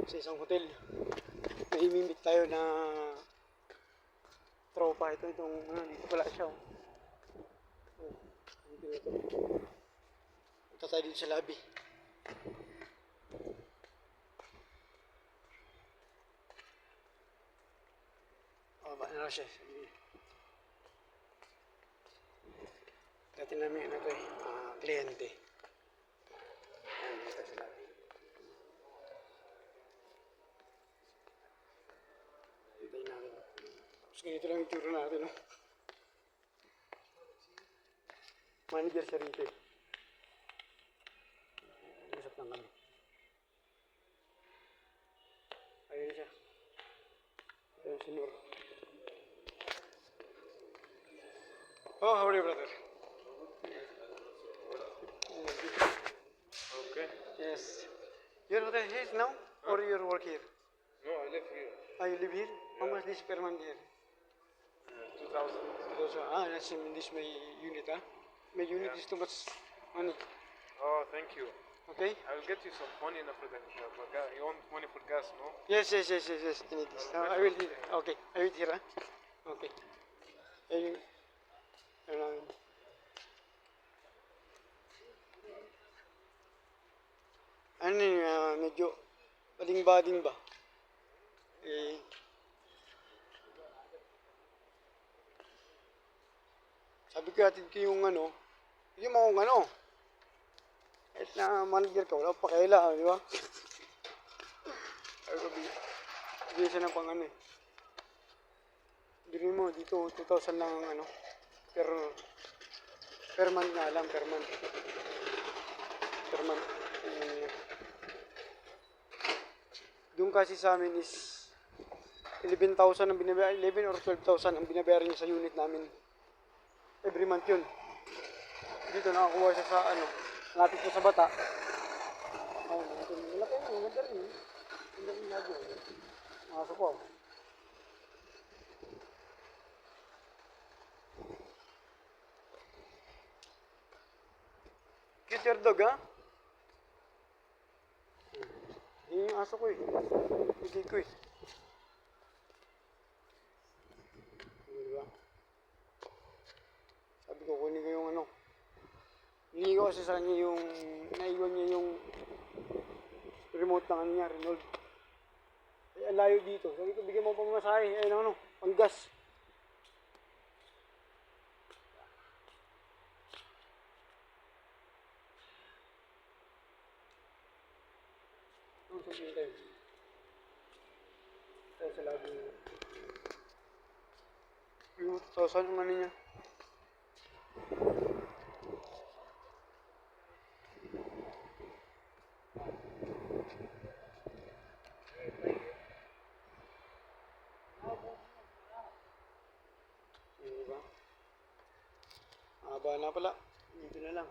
sa isang hotel. May imimit tayo na tropa. Itong dito pala siya. Dito. Punta tayo dito sa lobby. Ba na siya. Dati namin kliyente. Ayan, dito sa lobby. Hintayin natin. Tapos ganito lang yung turo natin, no? Manager siya rito, eh. Usap lang kami. Ayun siya. Ayun si Nur. Oh, how are you, brother? Okay. Yes. You're here now? Or you work here? No, I live here. Ah, you live here? How much this per month here? 2000. That's in this my unit, huh? My unit is too much money. Oh, thank you. Okay? I will get you some money for the for gas. You want money for gas, no? Yes. I need this. I will do it. Okay. I will here, huh? Okay. Medyo bading-bading ba? Eh, sabi ko atid ko yung hindi mo akong kahit na manager ka, wala pa kaila, di ba? Sabi ko, bigyan siya ng pang Bili mo, dito 2,000 lang ang per month nga lang, per month. Per month. Doon kasi sa amin is 11,000 ang binabayaran, 11 or 12,000 ang binabayaran niya sa unit namin. Every month yun. Dito nakakuha siya sa lapit ko sa bata. Malaki na, maganda rin. Maganda rin lagi. Makasok ko. Cute your dog, ha? Yung aso ko, eh. Bigay ko, eh. Diba? Sabi ko, kunin ko yung hindi ko kasi sa kanya yung naiwan niya yung remote ng niya, Renault. Ay, layo dito. Sabi ko, bigyan mo pang masahe. Ayun pang gas. Sabihin tayo. Tayo sa lagi niya. Yung 1,000 yung niya. Diba? Haba na pala. Dito na lang.